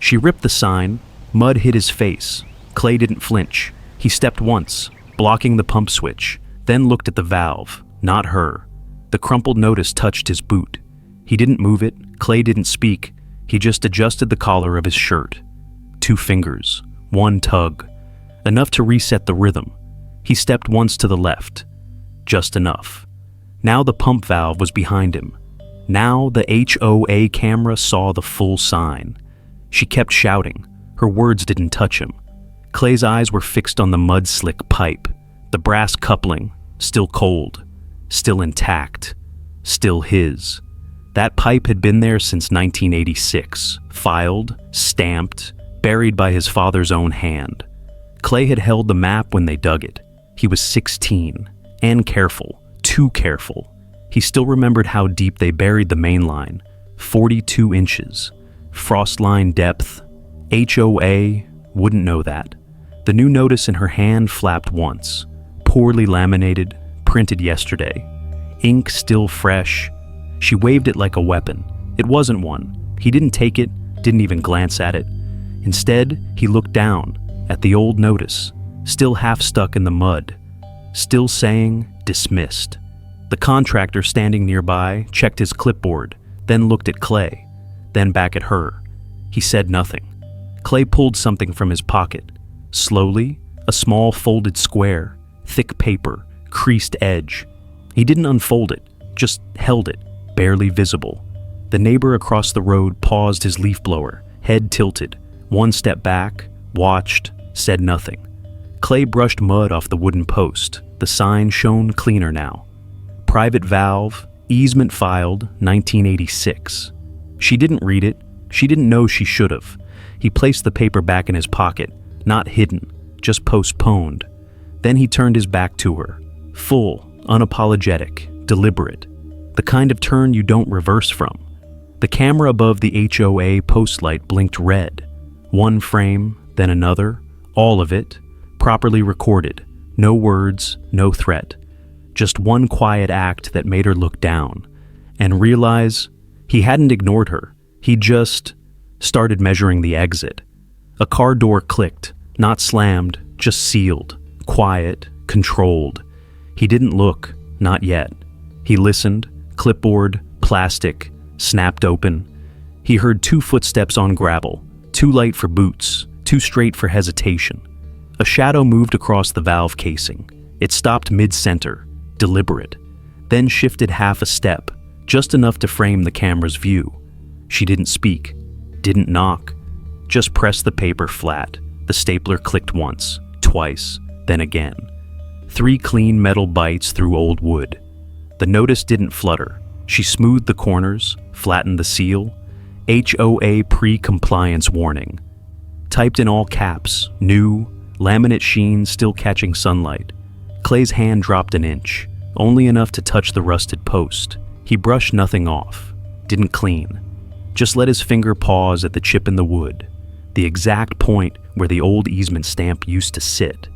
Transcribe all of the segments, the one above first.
She ripped the sign. Mud hit his face. Clay didn't flinch. He stepped once, blocking the pump switch, then looked at the valve, not her. The crumpled notice touched his boot. He didn't move it. Clay didn't speak. He just adjusted the collar of his shirt. 2 fingers, 1 tug. Enough to reset the rhythm. He stepped once to the left. Just enough. Now the pump valve was behind him. Now the HOA camera saw the full sign. She kept shouting. Her words didn't touch him. Clay's eyes were fixed on the mud-slick pipe. The brass coupling, still cold, still intact, still his. That pipe had been there since 1986, filed, stamped, buried by his father's own hand. Clay had held the map when they dug it. He was 16, and careful, too careful. He still remembered how deep they buried the main line, 42 inches. Frost line depth. HOA wouldn't know that. The new notice in her hand flapped once. Poorly laminated, printed yesterday. Ink still fresh. She waved it like a weapon. It wasn't one. He didn't take it, didn't even glance at it. Instead, he looked down at the old notice, still half stuck in the mud, still saying dismissed. The contractor standing nearby checked his clipboard, then looked at Clay, then back at her. He said nothing. Clay pulled something from his pocket. Slowly, a small folded square, thick paper, creased edge. He didn't unfold it, just held it, barely visible. The neighbor across the road paused his leaf blower, head tilted, 1 step back, watched, said nothing. Clay brushed mud off the wooden post. The sign shone cleaner now. Private valve, easement filed, 1986. She didn't read it. She didn't know she should have. He placed the paper back in his pocket, not hidden, just postponed. Then he turned his back to her. Full, unapologetic, deliberate. The kind of turn you don't reverse from. The camera above the HOA post light blinked red. 1 frame, then another, all of it, properly recorded. No words, no threat. Just one quiet act that made her look down and realize he hadn't ignored her. He just started measuring the exit. A car door clicked, not slammed, just sealed, quiet, controlled. He didn't look, not yet. He listened, clipboard, plastic, snapped open. He heard 2 footsteps on gravel, too light for boots, too straight for hesitation. A shadow moved across the valve casing. It stopped mid-center, deliberate, then shifted half a step, just enough to frame the camera's view. She didn't speak, didn't knock, just pressed the paper flat. The stapler clicked once, twice, then again. 3 clean metal bites through old wood. The notice didn't flutter. She smoothed the corners, flattened the seal. HOA pre-compliance warning. Typed in all caps, new, laminate sheen still catching sunlight. Clay's hand dropped an inch, only enough to touch the rusted post. He brushed nothing off, didn't clean. Just let his finger pause at the chip in the wood, the exact point where the old easement stamp used to sit.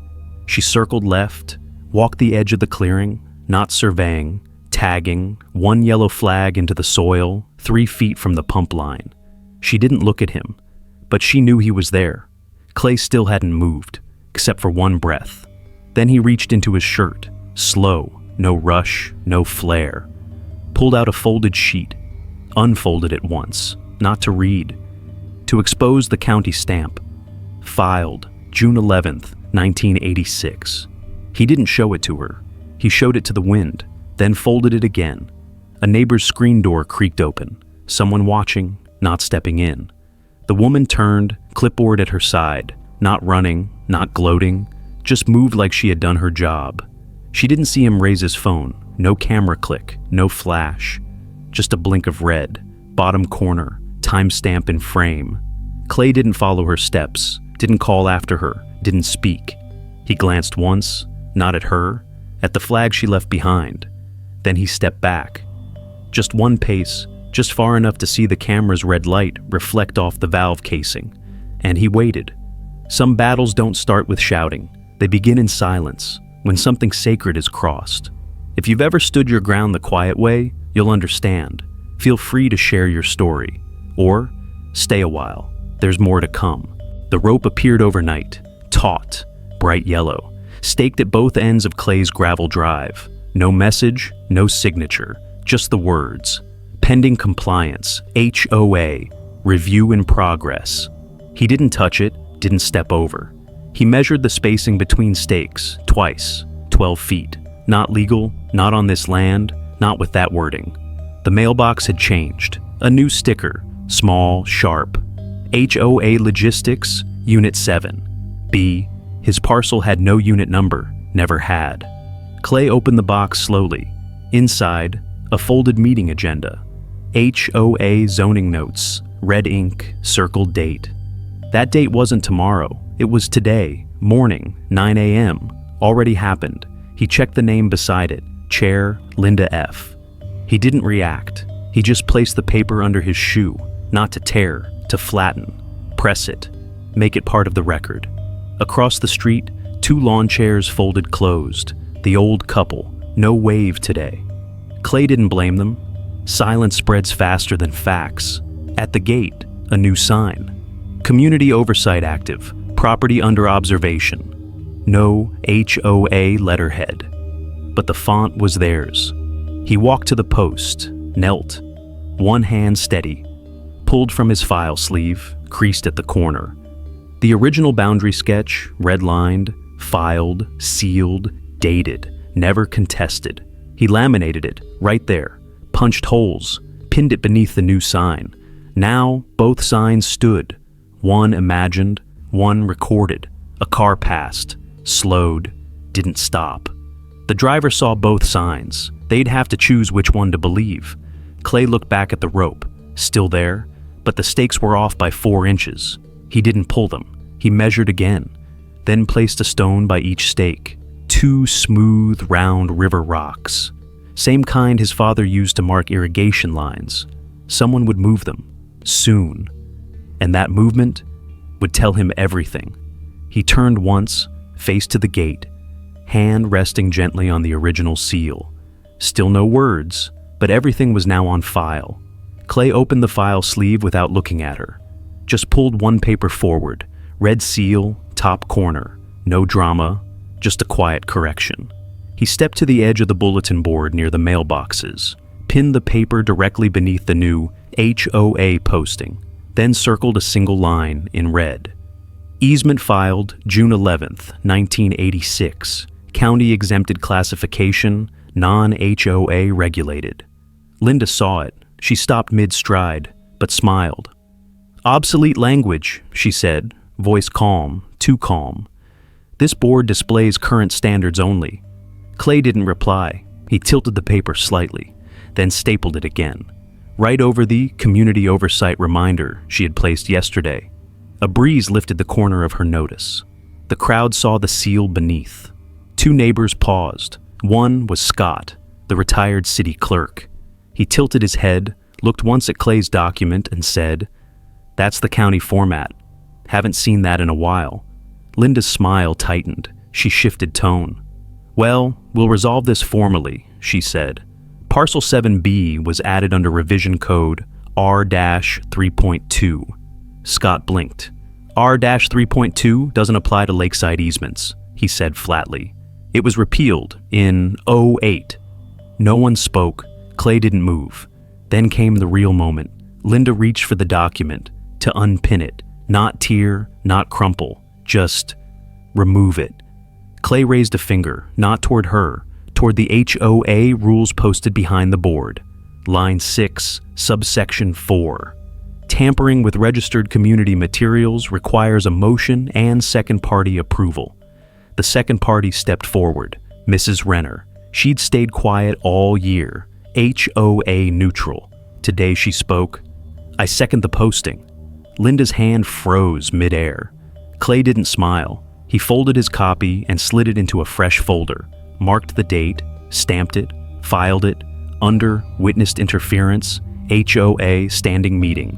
She circled left, walked the edge of the clearing, not surveying, tagging, 1 yellow flag into the soil, 3 feet from the pump line. She didn't look at him, but she knew he was there. Clay still hadn't moved, except for 1 breath. Then he reached into his shirt, slow, no rush, no flare. Pulled out a folded sheet, unfolded it once, not to read, to expose the county stamp. Filed, June 11th, 1986. He didn't show it to her. He showed it to the wind, then folded it again. A neighbor's screen door creaked open. Someone watching, not stepping in. The woman turned, clipboard at her side, not running, not gloating, just moved like she had done her job. She didn't see him raise his phone. No camera click, no flash. Just a blink of red, bottom corner, timestamp in frame. Clay didn't follow her steps, didn't call after her, didn't speak. He glanced once, not at her, at the flag she left behind. Then he stepped back. Just 1 pace, just far enough to see the camera's red light reflect off the valve casing. And he waited. Some battles don't start with shouting. They begin in silence, when something sacred is crossed. If you've ever stood your ground the quiet way, you'll understand. Feel free to share your story. Or stay a while. There's more to come. The rope appeared overnight, taut, bright yellow, staked at both ends of Clay's gravel drive. No message, no signature, just the words. Pending compliance, HOA, review in progress. He didn't touch it, didn't step over. He measured the spacing between stakes, twice, 12 feet. Not legal, not on this land, not with that wording. The mailbox had changed. A new sticker, small, sharp. HOA Logistics, Unit 7. B. His parcel had no unit number, never had. Clay opened the box slowly. Inside, a folded meeting agenda. HOA zoning notes, red ink, circled date. That date wasn't tomorrow, it was today, morning, 9 a.m. Already happened. He checked the name beside it, Chair Linda F. He didn't react. He just placed the paper under his shoe, not to tear, to flatten, press it, make it part of the record. Across the street, 2 lawn chairs folded closed. The old couple, no wave today. Clay didn't blame them. Silence spreads faster than facts. At the gate, a new sign. Community oversight active, property under observation. No HOA letterhead. But the font was theirs. He walked to the post, knelt, one hand steady, pulled from his file sleeve, creased at the corner. The original boundary sketch, redlined, filed, sealed, dated, never contested. He laminated it, right there, punched holes, pinned it beneath the new sign. Now, both signs stood. One imagined, one recorded. A car passed, slowed, didn't stop. The driver saw both signs. They'd have to choose which one to believe. Clay looked back at the rope, still there, but the stakes were off by 4 inches. He didn't pull them. He measured again, then placed a stone by each stake. 2 smooth, round river rocks. Same kind his father used to mark irrigation lines. Someone would move them, soon. And that movement would tell him everything. He turned once, face to the gate, hand resting gently on the original seal. Still no words, but everything was now on file. Clay opened the file sleeve without looking at her. Just pulled one paper forward, red seal, top corner. No drama, just a quiet correction. He stepped to the edge of the bulletin board near the mailboxes, pinned the paper directly beneath the new HOA posting, then circled a single line in red. Easement filed June 11th, 1986. County exempted classification, non-HOA regulated. Linda saw it. She stopped mid-stride, but smiled. Obsolete language, she said, voice calm, too calm. This board displays current standards only. Clay didn't reply. He tilted the paper slightly, then stapled it again, right over the community oversight reminder she had placed yesterday. A breeze lifted the corner of her notice. The crowd saw the seal beneath. 2 neighbors paused. One was Scott, the retired city clerk. He tilted his head, looked once at Clay's document, and said, "That's the county format. Haven't seen that in a while." Linda's smile tightened. She shifted tone. "Well, we'll resolve this formally," she said. Parcel 7B was added under revision code R-3.2. Scott blinked. R-3.2 doesn't apply to lakeside easements, he said flatly. It was repealed in '08. No one spoke. Clay didn't move. Then came the real moment. Linda reached for the document to unpin it. Not tear, not crumple, just remove it. Clay raised a finger, not toward her, toward the HOA rules posted behind the board. Line 6, subsection 4. Tampering with registered community materials requires a motion and second-party approval. The second party stepped forward, Mrs. Renner. She'd stayed quiet all year, HOA neutral. Today she spoke. "I second the posting." Linda's hand froze midair. Clay didn't smile. He folded his copy and slid it into a fresh folder, marked the date, stamped it, filed it, under witnessed interference, HOA standing meeting.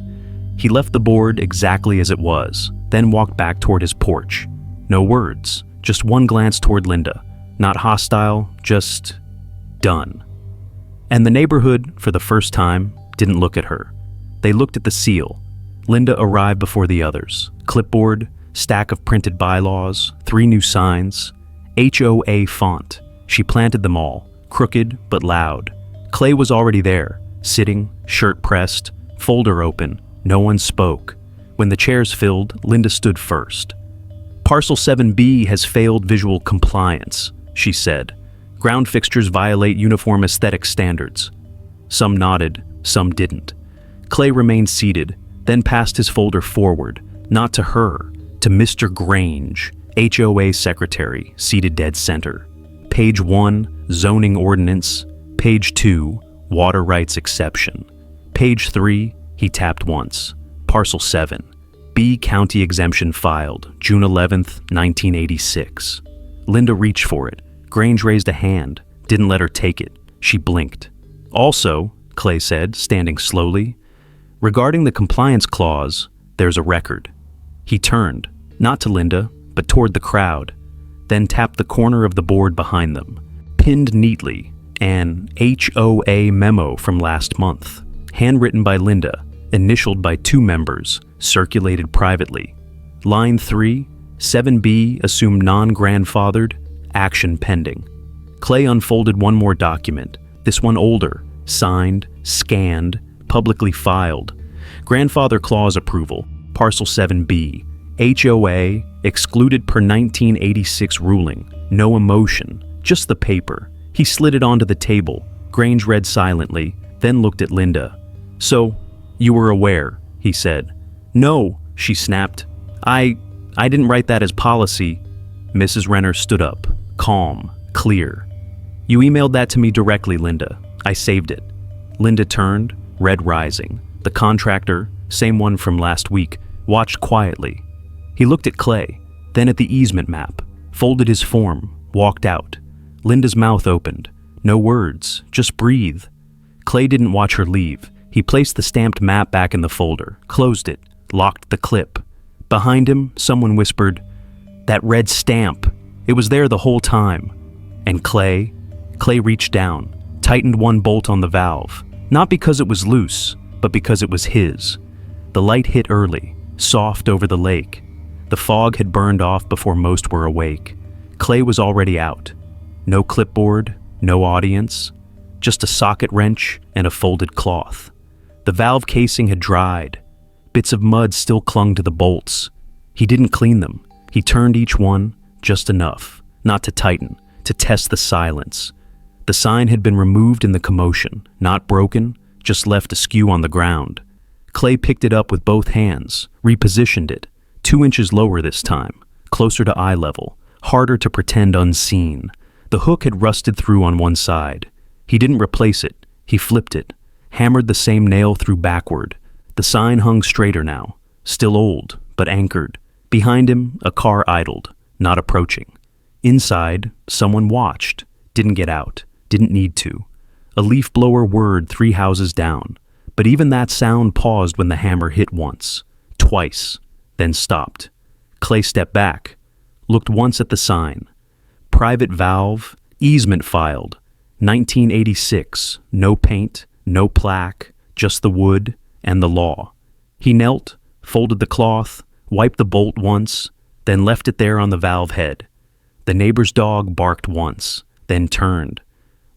He left the board exactly as it was, then walked back toward his porch. No words, just one glance toward Linda. Not hostile, just done. And the neighborhood, for the first time, didn't look at her. They looked at the seal. Linda arrived before the others. Clipboard, stack of printed bylaws, 3 new signs, HOA font. She planted them all, crooked but loud. Clay was already there, sitting, shirt pressed, folder open. No one spoke. When the chairs filled, Linda stood first. Parcel 7B has failed visual compliance, she said. Ground fixtures violate uniform aesthetic standards. Some nodded, some didn't. Clay remained seated, then passed his folder forward, not to her, to Mr. Grange, HOA secretary, seated dead center. Page 1, zoning ordinance. Page 2, water rights exception. Page 3, he tapped once. Parcel 7, B county exemption filed, June 11th, 1986. Linda reached for it. Grange raised a hand, didn't let her take it. She blinked. Also, Clay said, standing slowly, regarding the compliance clause, there's a record. He turned, not to Linda, but toward the crowd, then tapped the corner of the board behind them. Pinned neatly, an HOA memo from last month, handwritten by Linda, initialed by 2 members, circulated privately. Line 3, 7B assumed non-grandfathered, action pending. Clay unfolded one more document, this one older, signed, scanned, publicly filed. Grandfather clause approval, Parcel 7B, HOA, excluded per 1986 ruling. No emotion, just the paper. He slid it onto the table. Grange read silently, then looked at Linda. So, you were aware, he said. No, she snapped. I didn't write that as policy. Mrs. Renner stood up, calm, clear. You emailed that to me directly, Linda. I saved it. Linda turned, red rising. The contractor, same one from last week, watched quietly. He looked at Clay, then at the easement map, folded his form, walked out. Linda's mouth opened. No words, just breathe. Clay didn't watch her leave. He placed the stamped map back in the folder, closed it, locked the clip. Behind him, someone whispered, "That red stamp. It was there the whole time." And Clay reached down, tightened one bolt on the valve, not because it was loose, but because it was his. The light hit early, soft over the lake. The fog had burned off before most were awake. Clay was already out. No clipboard, no audience, just a socket wrench and a folded cloth. The valve casing had dried. Bits of mud still clung to the bolts. He didn't clean them. He turned each one, just enough, not to tighten, to test the silence. The sign had been removed in the commotion, not broken, just left askew on the ground. Clay picked it up with both hands, repositioned it, 2 inches lower this time, closer to eye level, harder to pretend unseen. The hook had rusted through on one side. He didn't replace it. He flipped it, hammered the same nail through backward. The sign hung straighter now, still old, but anchored. Behind him, a car idled, not approaching. Inside, someone watched, didn't get out, didn't need to. A leaf blower whirred 3 houses down, but even that sound paused when the hammer hit once, twice, then stopped. Clay stepped back, looked once at the sign. Private valve, easement filed, 1986, no paint, no plaque, just the wood and the law. He knelt, folded the cloth, wiped the bolt once, then left it there on the valve head. The neighbor's dog barked once, then turned.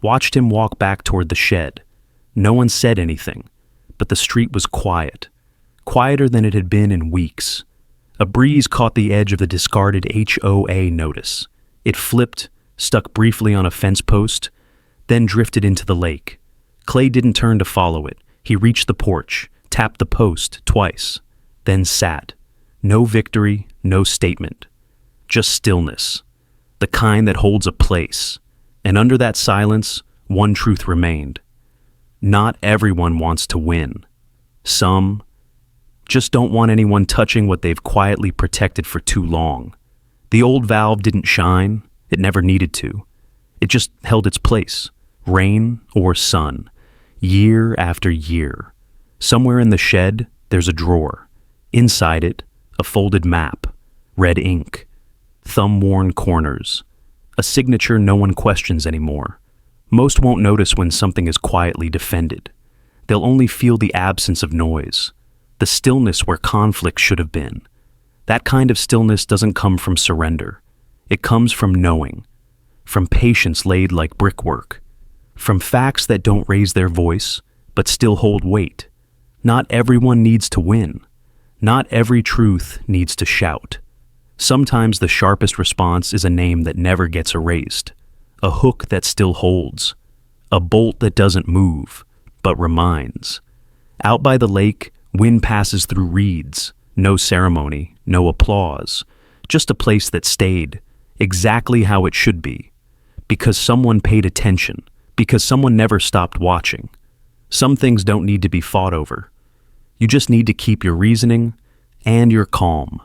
Watched him walk back toward the shed. No one said anything, but the street was quiet, quieter than it had been in weeks. A breeze caught the edge of the discarded HOA notice. It flipped, stuck briefly on a fence post, then drifted into the lake. Clay didn't turn to follow it. He reached the porch, tapped the post twice, then sat. No victory, no statement. Just stillness. The kind that holds a place. And under that silence, one truth remained. Not everyone wants to win. Some just don't want anyone touching what they've quietly protected for too long. The old valve didn't shine. It never needed to. It just held its place, rain or sun, year after year. Somewhere in the shed, there's a drawer. Inside it, a folded map, red ink, thumb-worn corners, a signature no one questions anymore. Most won't notice when something is quietly defended. They'll only feel the absence of noise. the stillness where conflict should have been. That kind of stillness doesn't come from surrender. It comes from knowing, from patience laid like brickwork, from facts that don't raise their voice, but still hold weight. Not everyone needs to win. Not every truth needs to shout. Sometimes the sharpest response is a name that never gets erased, a hook that still holds, a bolt that doesn't move, but reminds. Out by the lake, wind passes through reeds, no ceremony, no applause, just a place that stayed, exactly how it should be, because someone paid attention, because someone never stopped watching. Some things don't need to be fought over. You just need to keep your reasoning and your calm.